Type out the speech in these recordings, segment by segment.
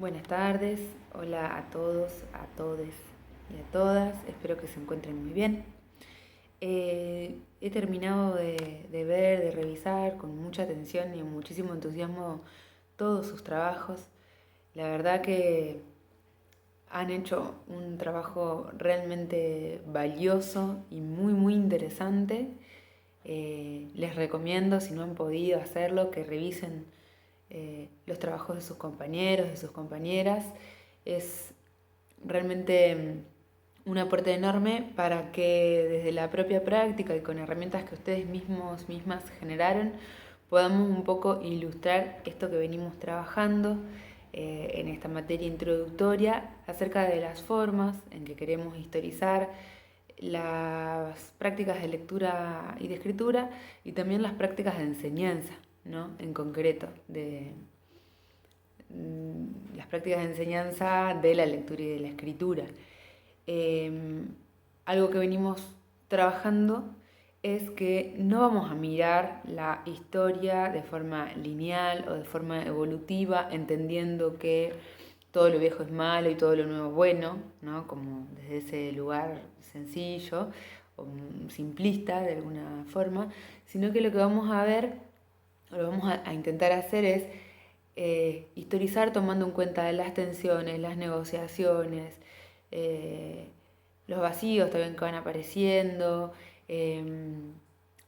Buenas tardes, hola a todos, a todes y a todas, espero que se encuentren muy bien. He terminado de ver, de revisar con mucha atención y muchísimo entusiasmo todos sus trabajos. La verdad que han hecho un trabajo realmente valioso y muy interesante. Les recomiendo, si no han podido hacerlo, que revisen los trabajos de sus compañeros, de sus compañeras. Es realmente un aporte enorme para que desde la propia práctica y con herramientas que ustedes mismas generaron, podamos un poco ilustrar esto que venimos trabajando en esta materia introductoria acerca de las formas en que queremos historizar las prácticas de lectura y de escritura y también las prácticas de enseñanza, ¿no? En concreto, de las prácticas de enseñanza de la lectura y de la escritura. Algo que venimos trabajando es que no vamos a mirar la historia de forma lineal o de forma evolutiva, entendiendo que todo lo viejo es malo y todo lo nuevo es bueno, ¿no? Como desde ese lugar sencillo o simplista de alguna forma, sino que lo que vamos a ver, o lo vamos a intentar hacer es historizar tomando en cuenta las tensiones, las negociaciones, los vacíos también que van apareciendo,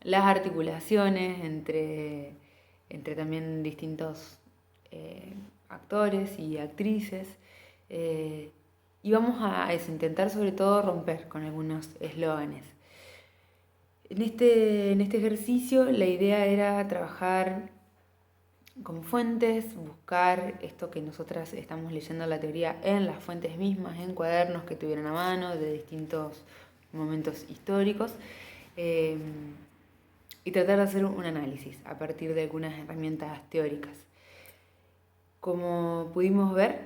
las articulaciones entre también distintos actores y actrices. Y vamos a eso, intentar sobre todo romper con algunos eslóganes. En este ejercicio la idea era trabajar con fuentes, buscar esto que nosotras estamos leyendo la teoría en las fuentes mismas, en cuadernos que tuvieran a mano de distintos momentos históricos, y tratar de hacer un análisis a partir de algunas herramientas teóricas. Como pudimos ver,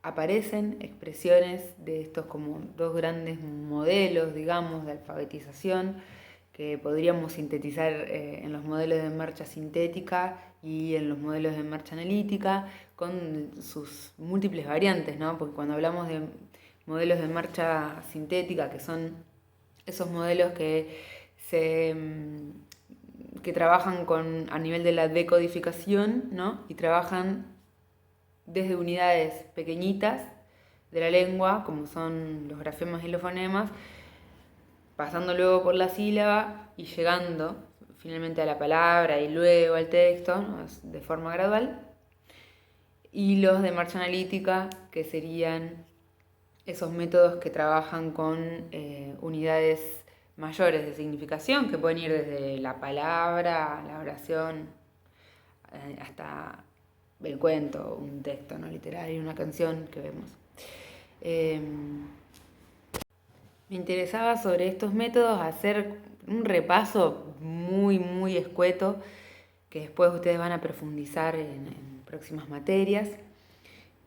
aparecen expresiones de estos como dos grandes modelos, digamos, de alfabetización que podríamos sintetizar en los modelos de marcha sintética y en los modelos de marcha analítica con sus múltiples variantes, ¿no? Porque cuando hablamos de modelos de marcha sintética, que son esos modelos que trabajan a nivel de la decodificación, ¿no? Y trabajan desde unidades pequeñitas de la lengua, como son los grafemas y los fonemas, pasando luego por la sílaba y llegando finalmente a la palabra y luego al texto, ¿no? De forma gradual. Y los de marcha analítica, que serían esos métodos que trabajan con unidades mayores de significación, que pueden ir desde la palabra, la oración, hasta el cuento, un texto, ¿no? Literario, una canción que vemos. Me interesaba sobre estos métodos hacer un repaso muy escueto que después ustedes van a profundizar en próximas materias,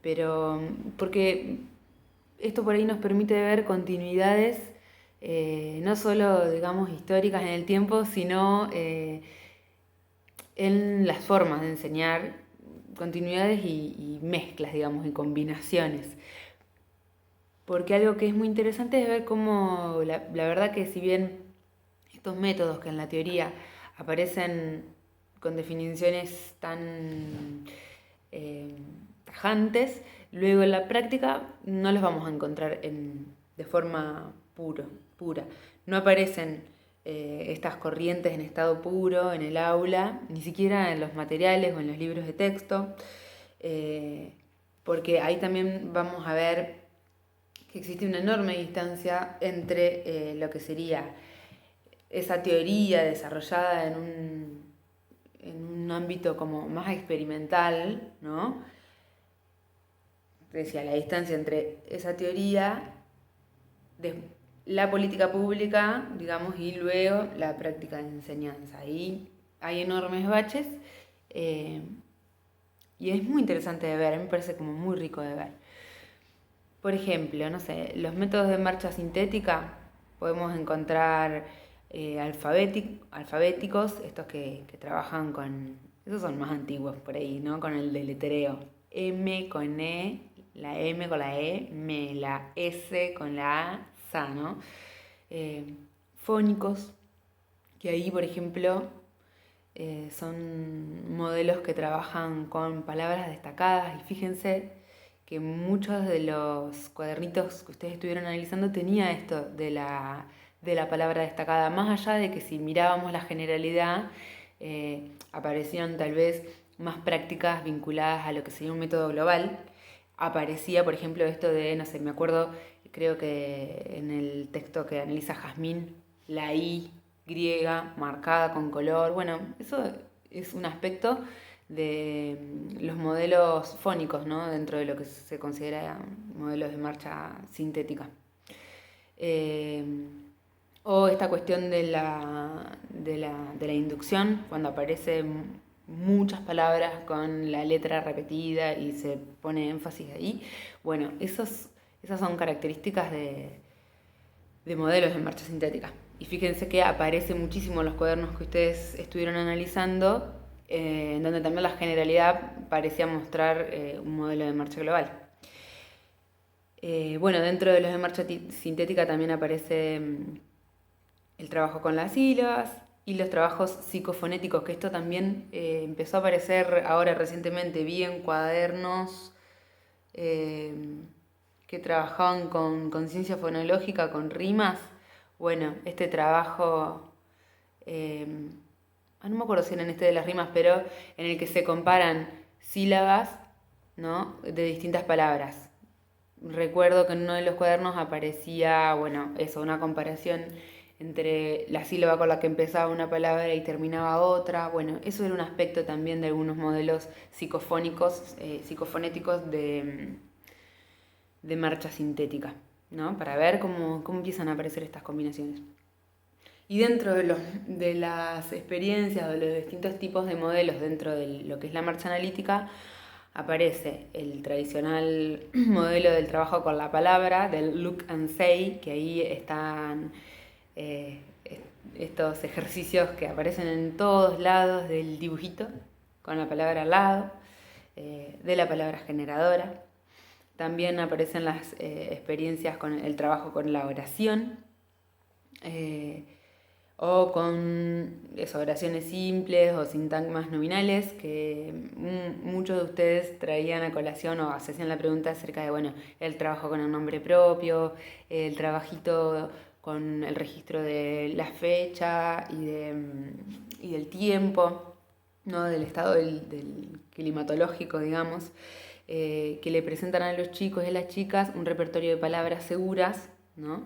pero porque esto por ahí nos permite ver continuidades no solo, digamos, históricas en el tiempo, sino en las formas de enseñar, continuidades y mezclas, digamos, y combinaciones. Porque algo que es muy interesante es ver cómo la verdad que si bien estos métodos que en la teoría aparecen con definiciones tan tajantes, luego en la práctica no los vamos a encontrar de forma pura. No aparecen estas corrientes en estado puro en el aula, ni siquiera en los materiales o en los libros de texto, porque ahí también vamos a ver que existe una enorme distancia entre lo que sería esa teoría desarrollada en un ámbito como más experimental, ¿no? Decía, la distancia entre esa teoría de la política pública, digamos, y luego la práctica de enseñanza. Ahí hay enormes baches y es muy interesante de ver, a mí me parece como muy rico de ver. Por ejemplo, no sé, los métodos de marcha sintética podemos encontrar alfabéticos, estos que trabajan con Esos son más antiguos por ahí, ¿no? Con el deletreo. M con E, la M con la E, me, la S con la A, sa, ¿no? Fónicos, que ahí, por ejemplo, son modelos que trabajan con palabras destacadas y fíjense que muchos de los cuadernitos que ustedes estuvieron analizando tenía esto de la palabra destacada, más allá de que si mirábamos la generalidad, aparecieron tal vez más prácticas vinculadas a lo que sería un método global. Aparecía, por ejemplo, esto de, no sé, me acuerdo, creo que en el texto que analiza Jazmín, la I griega marcada con color. Bueno, eso es un aspecto de los modelos fónicos, ¿no? Dentro de lo que se considera modelos de marcha sintética. O esta cuestión de la inducción, cuando aparecen muchas palabras con la letra repetida y se pone énfasis ahí. Bueno, esas son características de modelos de marcha sintética. Y fíjense que aparece muchísimo en los cuadernos que ustedes estuvieron analizando, en donde también la generalidad parecía mostrar un modelo de marcha global. Bueno, dentro de los de marcha sintética también aparece el trabajo con las sílabas y los trabajos psicofonéticos, que esto también empezó a aparecer ahora recientemente. Vi en cuadernos que trabajaban con conciencia fonológica, con rimas. Bueno, este trabajo, no me acuerdo si era en este de las rimas, pero en el que se comparan sílabas, ¿no?, de distintas palabras. Recuerdo que en uno de los cuadernos aparecía, bueno, eso, una comparación entre la sílaba con la que empezaba una palabra y terminaba otra. Bueno, eso era un aspecto también de algunos modelos psicofónicos, psicofonéticos de marcha sintética, ¿no? Para ver cómo empiezan a aparecer estas combinaciones. Y dentro de las experiencias o de los distintos tipos de modelos dentro de lo que es la marcha analítica, aparece el tradicional modelo del trabajo con la palabra, del look and say, que ahí están estos ejercicios que aparecen en todos lados del dibujito, con la palabra al lado, de la palabra generadora. También aparecen las experiencias con el trabajo con la oración, o con oraciones simples o sintagmas nominales, que muchos de ustedes traían a colación o hacían la pregunta acerca de, bueno, el trabajo con el nombre propio, el trabajito con el registro de la fecha y del tiempo, ¿no?, del estado del climatológico, digamos, que le presentan a los chicos y a las chicas un repertorio de palabras seguras, ¿no?,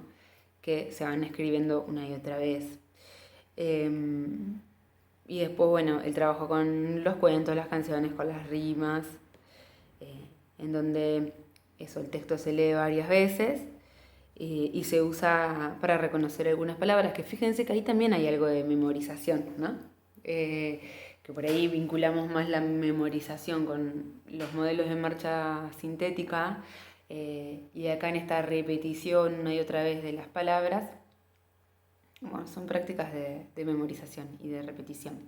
que se van escribiendo una y otra vez. Y después, bueno, el trabajo con los cuentos, las canciones, con las rimas, en donde el texto se lee varias veces y se usa para reconocer algunas palabras, que fíjense que ahí también hay algo de memorización, ¿no? Que por ahí vinculamos más la memorización con los modelos de marcha sintética, y acá en esta repetición una y otra vez de las palabras. Bueno, son prácticas de memorización y de repetición.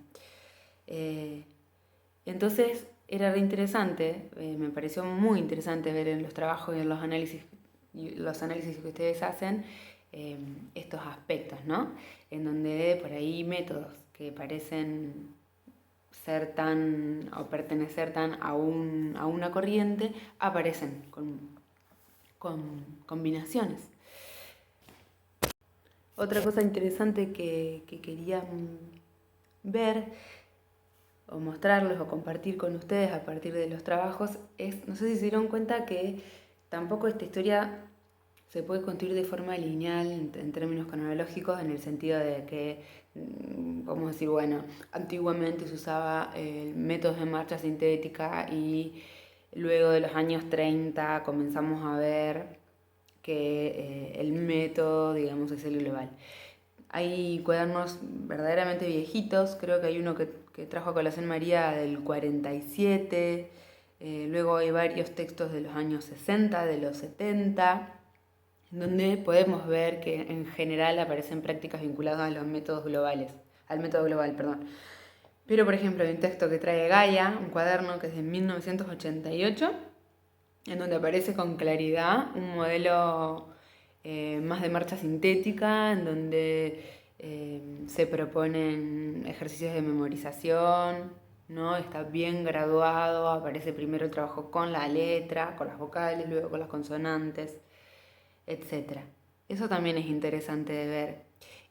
Entonces era re interesante, me pareció muy interesante ver en los trabajos y en los análisis que ustedes hacen estos aspectos, ¿no? En donde por ahí métodos que parecen ser tan o pertenecer tan a una corriente aparecen con combinaciones. Otra cosa interesante que quería ver o mostrarles o compartir con ustedes a partir de los trabajos es, no sé si se dieron cuenta que tampoco esta historia se puede construir de forma lineal en términos cronológicos, en el sentido de que, vamos a decir, bueno, antiguamente se usaba métodos de marcha sintética y luego de los años 30 comenzamos a ver que el método, digamos, es el global. Hay cuadernos verdaderamente viejitos, creo que hay uno que trajo a colación María del 47, luego hay varios textos de los años 60, de los 70, donde podemos ver que en general aparecen prácticas vinculadas a los métodos globales, al método global, perdón. Pero, por ejemplo, hay un texto que trae Gaia, un cuaderno que es de 1988, en donde aparece con claridad un modelo más de marcha sintética, en donde se proponen ejercicios de memorización, ¿no? Está bien graduado, aparece primero el trabajo con la letra, con las vocales, luego con las consonantes, etcétera. Eso también es interesante de ver.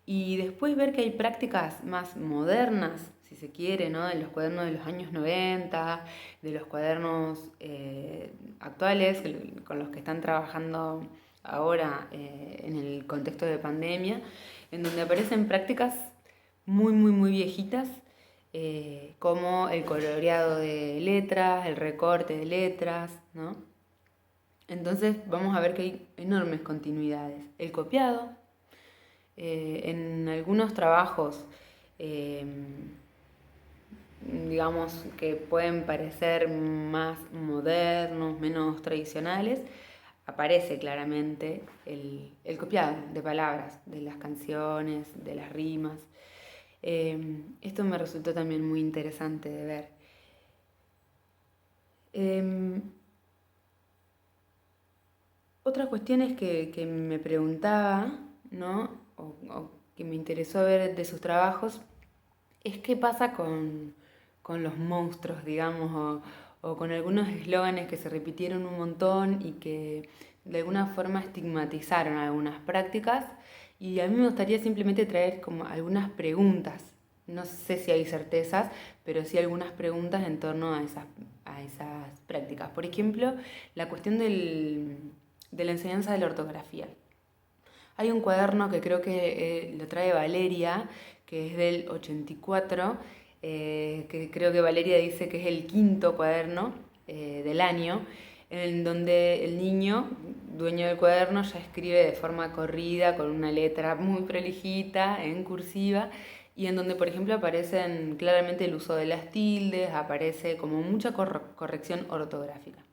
Y después ver que hay prácticas más modernas, si se quiere, ¿no? De los cuadernos de los años 90, de los cuadernos actuales, con los que están trabajando ahora en el contexto de pandemia, en donde aparecen prácticas muy, muy, muy viejitas, como el coloreado de letras, el recorte de letras, ¿no? Entonces vamos a ver que hay enormes continuidades. El copiado, en algunos trabajos, eh, digamos, que pueden parecer más modernos, menos tradicionales, aparece claramente el copiado de palabras, de las canciones, de las rimas. Esto me resultó también muy interesante de ver. Otra cuestión es que me preguntaba, ¿no? O que me interesó ver de sus trabajos, es qué pasa con los monstruos, digamos, o con algunos eslóganes que se repitieron un montón y que de alguna forma estigmatizaron algunas prácticas. Y a mí me gustaría simplemente traer como algunas preguntas. No sé si hay certezas, pero sí algunas preguntas en torno a esas prácticas. Por ejemplo, la cuestión de la enseñanza de la ortografía. Hay un cuaderno que creo que lo trae Valeria, que es del 84, que creo que Valeria dice que es el quinto cuaderno del año, en donde el niño, dueño del cuaderno, ya escribe de forma corrida, con una letra muy prolijita, en cursiva, y en donde, por ejemplo, aparecen claramente el uso de las tildes, aparece como mucha corrección ortográfica.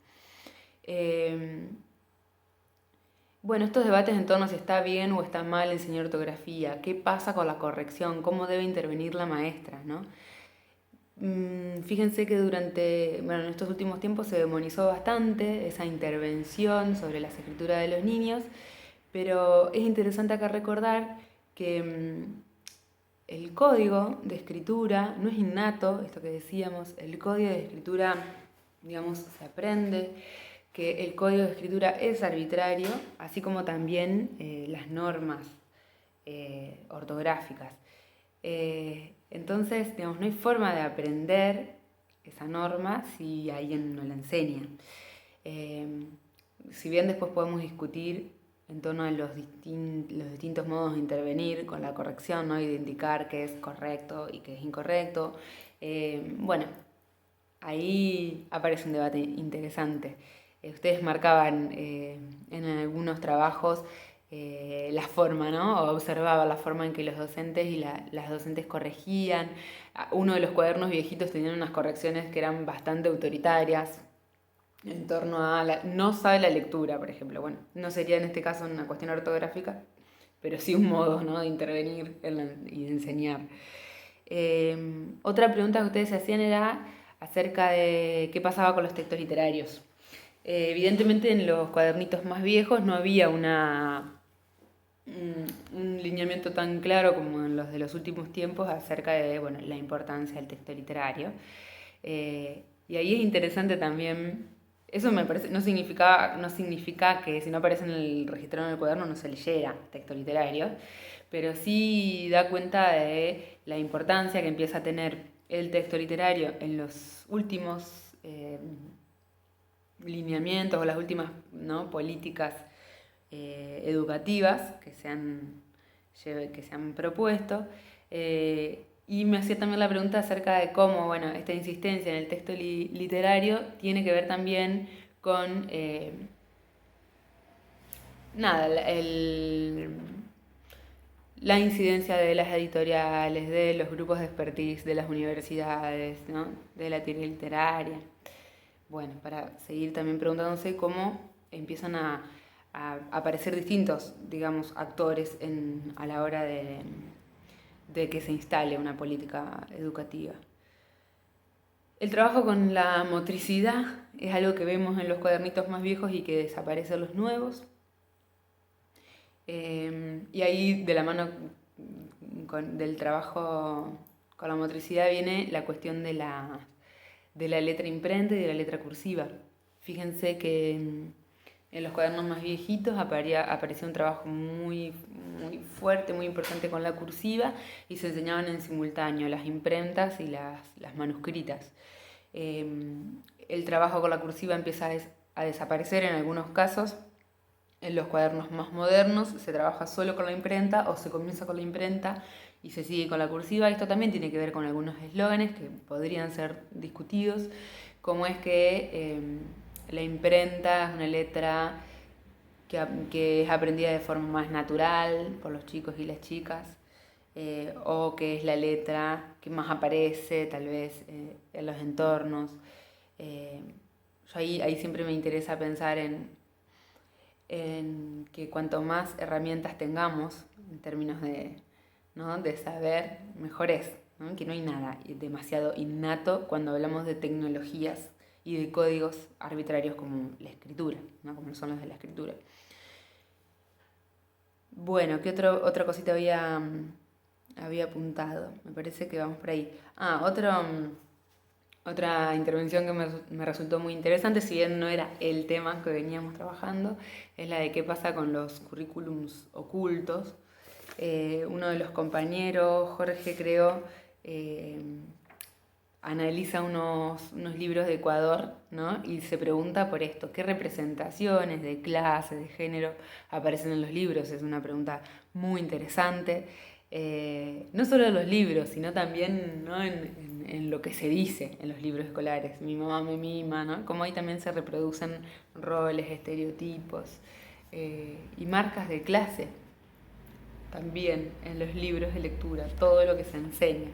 Bueno, estos debates en torno a si está bien o está mal enseñar ortografía, qué pasa con la corrección, cómo debe intervenir la maestra, ¿no? Fíjense que en estos últimos tiempos se demonizó bastante esa intervención sobre las escrituras de los niños, pero es interesante acá recordar que el código de escritura no es innato, esto que decíamos, el código de escritura, digamos, se aprende, que el código de escritura es arbitrario, así como también las normas ortográficas. Entonces, digamos, no hay forma de aprender esa norma si alguien no la enseña. Si bien después podemos discutir en torno a los distintos modos de intervenir con la corrección, ¿no? Y de indicar qué es correcto y qué es incorrecto. Bueno, ahí aparece un debate interesante. Ustedes marcaban en algunos trabajos la forma, ¿no? O observaban la forma en que los docentes y las docentes corregían. Uno de los cuadernos viejitos tenía unas correcciones que eran bastante autoritarias en torno a no sabe la lectura, por ejemplo. Bueno, no sería en este caso una cuestión ortográfica, pero sí un modo, ¿no? De intervenir y de enseñar. Otra pregunta que ustedes se hacían era acerca de qué pasaba con los textos literarios. Evidentemente en los cuadernitos más viejos no había un lineamiento tan claro como en los de los últimos tiempos acerca de la importancia del texto literario. Y ahí es interesante también, eso me parece, no significa que si no aparece en el registrado en el cuaderno no se leyera texto literario, pero sí da cuenta de la importancia que empieza a tener el texto literario en los últimos lineamientos o las últimas, ¿no? Políticas educativas que se han propuesto. Y me hacía también la pregunta acerca de cómo, esta insistencia en el texto literario tiene que ver también con, la incidencia de las editoriales, de los grupos de expertise, de las universidades, ¿no? De la teoría literaria. Bueno, para seguir también preguntándose cómo empiezan a aparecer distintos, digamos, actores a la hora de que se instale una política educativa. El trabajo con la motricidad es algo que vemos en los cuadernitos más viejos y que desaparecen los nuevos. Y ahí de la mano del trabajo con la motricidad viene la cuestión de la letra imprenta y de la letra cursiva. Fíjense que en los cuadernos más viejitos aparecía un trabajo muy fuerte, muy importante con la cursiva, y se enseñaban en simultáneo las imprentas y las manuscritas. El trabajo con la cursiva empieza a desaparecer en algunos casos. En los cuadernos más modernos se trabaja solo con la imprenta o se comienza con la imprenta y se sigue con la cursiva. Esto también tiene que ver con algunos eslóganes que podrían ser discutidos, como es que la imprenta es una letra que es aprendida de forma más natural por los chicos y las chicas, o que es la letra que más aparece tal vez en los entornos. Yo ahí siempre me interesa pensar en que cuanto más herramientas tengamos en términos de, ¿no?, de saber, mejor es, ¿no? Que no hay nada demasiado innato cuando hablamos de tecnologías y de códigos arbitrarios como la escritura, ¿no?, como son los de la escritura. Bueno, ¿qué otra cosita había apuntado? Me parece que vamos por ahí. Otra intervención que me resultó muy interesante, si bien no era el tema que veníamos trabajando, es la de qué pasa con los currículums ocultos. Uno de los compañeros, Jorge creo, analiza unos libros de Ecuador, ¿no?, y se pregunta por esto: ¿qué representaciones de clase, de género aparecen en los libros? Es una pregunta muy interesante. No solo en los libros, sino también, ¿no?, en lo que se dice en los libros escolares. Mi mamá me mima, ¿no? Como ahí también se reproducen roles, estereotipos y marcas de clase también en los libros de lectura, todo lo que se enseña.